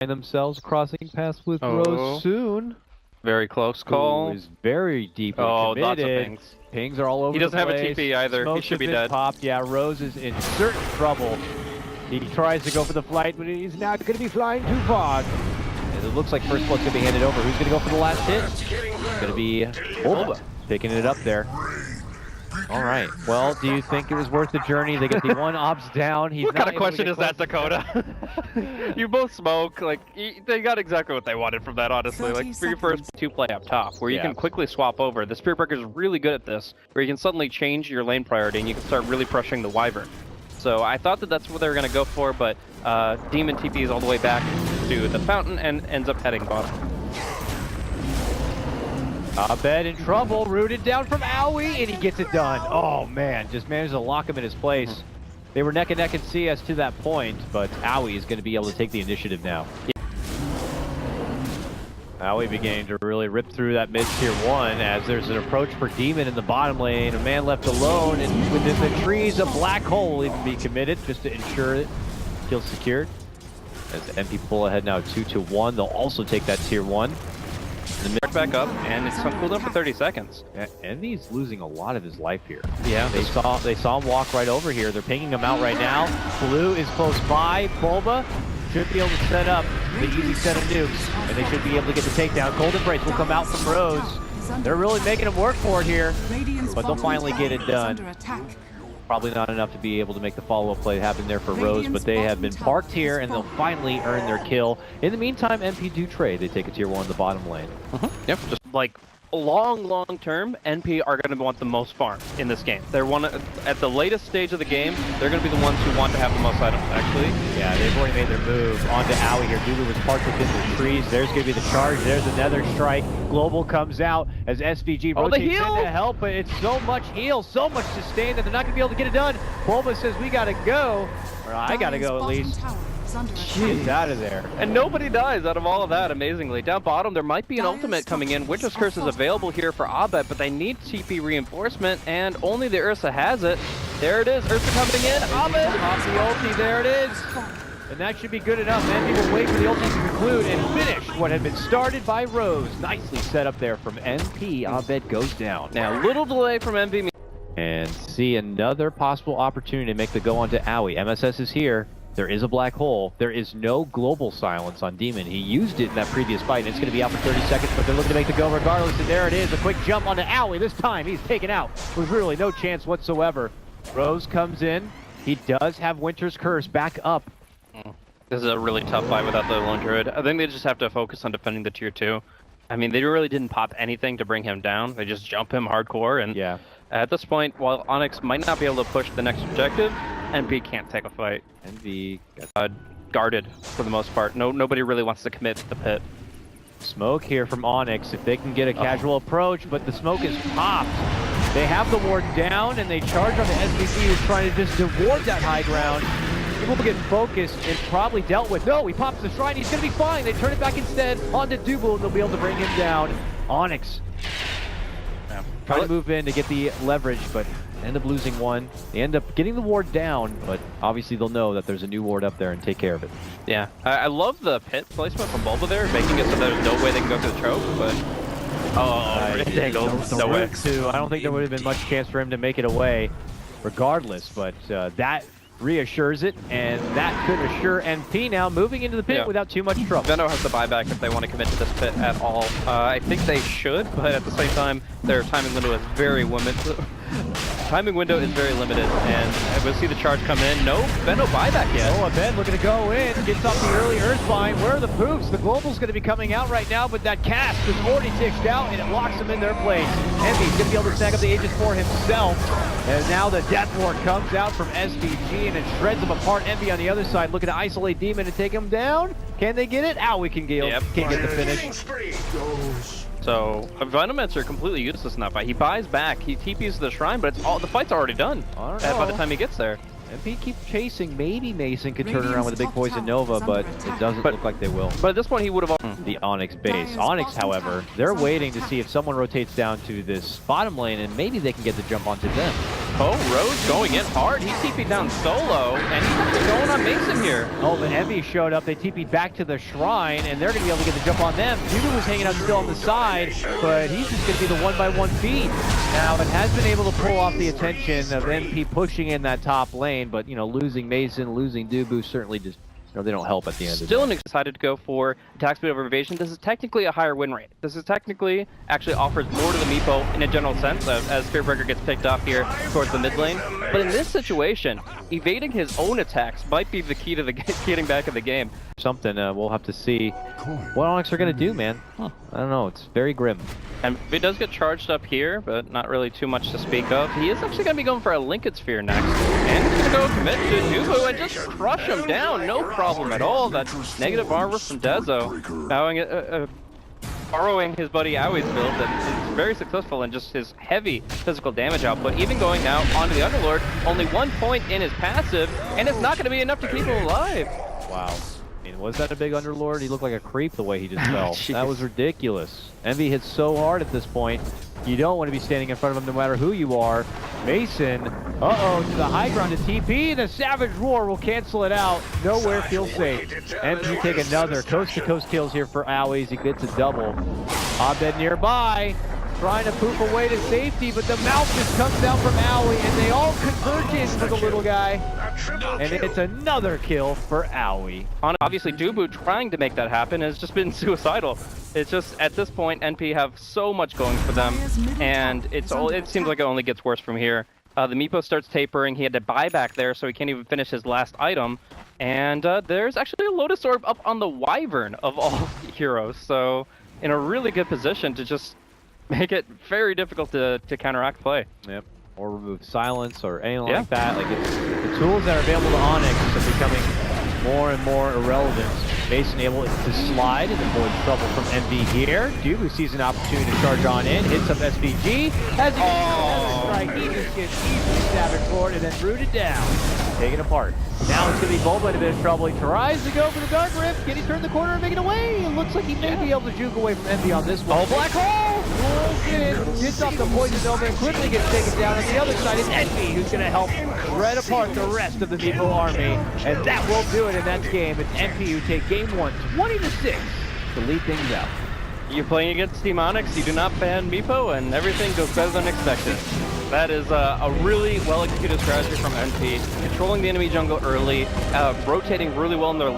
find themselves crossing paths with Rose soon. Very close call. Who is very deep lots of committed. pings. Pings are all over He doesn't the have a place. TP either. Smokes he should be have been dead. Popped. Yeah, Rose is in certain trouble. He tries to go for the flight, but he's not going to be flying too far. And it looks like first blood's going to be handed over. Who's going to go for the last hit? It's going to be BuLba picking it up there. All right. Well, do you think it was worth the journey? They get the one ops down. He's what not kind of question is that, Dakota? You both smoke. Like, they got exactly what they wanted from that, honestly. Like, for your first two play up top, where you can quickly swap over. The Spirit Breaker is really good at this, where you can suddenly change your lane priority and you can start really pressuring the Wyvern. So I thought that that's what they were going to go for, but Demon TPs all the way back to the fountain and ends up heading bottom. Abed in trouble, rooted down from Owie, and he gets it done. Oh man, just managed to lock him in his place. They were neck and neck in CS to that point, but Owie is going to be able to take the initiative now. Owie beginning to really rip through that mid tier 1 as there's an approach for Demon in the bottom lane. A man left alone, and within the trees, a black hole will even be committed just to ensure it. Kill secured. As MP pull ahead now 2-1, they'll also take that tier 1. The mid back up, and it's on cooldown for 30 seconds. Yeah, Envy's losing a lot of his life here. Yeah, they saw him walk right over here. They're pinging him out right now. Blue is close by. BuLba should be able to set up the easy set of nukes, and they should be able to get the takedown. Golden Brace will come out from Rose. They're really making him work for it here, but they'll finally get it done. Probably not enough to be able to make the follow-up play happen there for Rose, but they have been parked here, and they'll finally earn their kill. In the meantime, NP do trade. They take a tier 1 in the bottom lane. Yep, just like long term, NP are going to want the most farm in this game. They're at the latest stage of the game, they're going to be the ones who want to have the most items, actually. Yeah, they've already made their move onto Owie here. DuBu was parked within the trees. There's going to be the charge. There's another strike. Global comes out as SVG rotates in to help, but it's so much heal, so much sustain that they're not going to be able to get it done. BuLba says, we got to go. Or I got to go at least. She's out of there. And nobody dies out of all of that, amazingly. Down bottom, there might be an ultimate coming in. Winter's Curse is available here for Abed, but they need TP reinforcement, and only the Ursa has it. There it is, Ursa coming in. Abed off the ulti, there it is. And that should be good enough. NP will wait for the ulti to conclude and finish what had been started by Rose. Nicely set up there from NP. Abed goes down. Now, little delay from NP. And see another possible opportunity to make the go onto Owie. MSS is here. There is a black hole. There is no global silence on Demon. He used it in that previous fight, and it's going to be out for 30 seconds, but they're looking to make the go regardless, and there it is. A quick jump onto Owie. This time, he's taken out with really no chance whatsoever. Rose comes in. He does have Winter's Curse back up. This is a really tough fight without the Lone Druid. I think they just have to focus on defending the tier 2. I mean, they really didn't pop anything to bring him down. They just jump him hardcore, and at this point, while Onyx might not be able to push the next objective, NP can't take a fight. NV guarded for the most part. Nobody really wants to commit to the pit. Smoke here from Onyx if they can get a casual approach, but the smoke is popped. They have the ward down, and they charge on the SVC who's trying to just ward that high ground. People will get focused and probably dealt with. No, he pops the shrine. He's going to be fine. They turn it back instead onto DuBu, and they'll be able to bring him down. Onyx trying to move in to get the leverage, but end up losing one. They end up getting the ward down, but obviously they'll know that there's a new ward up there and take care of it. Yeah, I love the pit placement from BuLba there, making it so there's no way they can go for the choke, but... no way. I don't think there would have been much chance for him to make it away regardless, but that reassures it, and that could assure NP now moving into the pit without too much trouble. Veno has the buyback if they want to commit to this pit at all. I think they should, but at the same time, their timing window is very limited. And we'll see the charge come in. No Veno buyback yet. Oh, Abed looking to go in. Gets off the early Earthbind. Where are the poofs? The Global's going to be coming out right now, but that cast is already ticked out, and it locks them in their place. Envy's going to be able to snag up the Aegis for himself. And now the Death Ward comes out from SVG, and it shreds them apart. Envy on the other side looking to isolate Demon and take him down. Can they get it? We can get the finish. So, Venomancer are completely useless in that fight. He buys back, he TPs the shrine, but the fight's already done by the time he gets there. MP keep chasing. Maybe Mason could turn around with a big Poison Nova, but it doesn't look like they will. But at this point, he would have... The Onyx base. Onyx, however, they're waiting to see if someone rotates down to this bottom lane, and maybe they can get the jump onto them. Oh, Rose going in hard. He's TP'd down solo, and he's going on Mason here. Oh, but EternaLEnVy showed up. They TP'd back to the shrine, and they're going to be able to get the jump on them. DuBu was hanging out still on the side, but he's just going to be the one-by-one feed. Now, it has been able to pull off the attention of NP pushing in that top lane, but, you know, losing Mason, losing DuBu certainly just, you know, they don't help at the end of the day. Still decided to go for attack speed over evasion. This is technically a higher win rate. This is technically actually offers more to the Meepo in a general sense as Spearbreaker gets picked up here towards the mid lane. But in this situation, evading his own attacks might be the key to the getting back in the game. Something we'll have to see what Onyx are going to do, man. I don't know. It's very grim. And he does get charged up here, but not really too much to speak of. He is actually going to be going for a Linked Sphere next. And he's going to go commit to DuBu and just crush him down. No problem at all. That negative armor from Dezo. Borrowing his buddy Owie's build, and is very successful in just his heavy physical damage output. Even going now onto the Underlord, only 1 point in his passive, and it's not going to be enough to keep him alive. Wow. I mean, was that a big Underlord? He looked like a creep the way he just fell. That was ridiculous. EternaLEnVy hits so hard at this point. You don't want to be standing in front of him no matter who you are. Mason, to the high ground to TP. The Savage Roar will cancel it out. Nowhere feels safe. EternaLEnVy take another coast-to-coast kills here for Owies. He gets a double. Abed nearby, trying to poof away to safety, but the mouth just comes down from Owie, and they all converge in for the little guy. And it's another kill for Owie. Obviously, DuBu trying to make that happen has just been suicidal. It's just, at this point, NP have so much going for them, and it seems like it only gets worse from here. The Meepo starts tapering. He had to buy back there, so he can't even finish his last item. And there's actually a Lotus Orb up on the Wyvern of all heroes, so in a really good position to just make it very difficult to counteract play. Yep. Or remove silence or anything like that. Like, it's the tools that are available to Onyx are becoming more and more irrelevant. Mason able to slide and avoid trouble from EternaLEnVy here. DuBu sees an opportunity to charge on in, hits up SVG. As he gets strike, he just gets easily Savage Lord and then rooted down. Taken apart. Now it's going to be BuLba in a bit of trouble. He tries to go for the Dark Rift. Can he turn the corner and make it away? It looks like he may be able to juke away from EternaLEnVy on this one. Oh, Black Hole! Rolls in, gets off the Poison Nova and quickly gets taken down. On the other side is EternaLEnVy, who's going to help shred apart the rest of the Meepo army. And that will do it in that game. It's NP who take game 1, 20-6 to lead things out. You're playing against Team Onyx, you do not ban Meepo, and everything goes better than expected. That is a really well-executed strategy from NP, controlling the enemy jungle early, rotating really well in their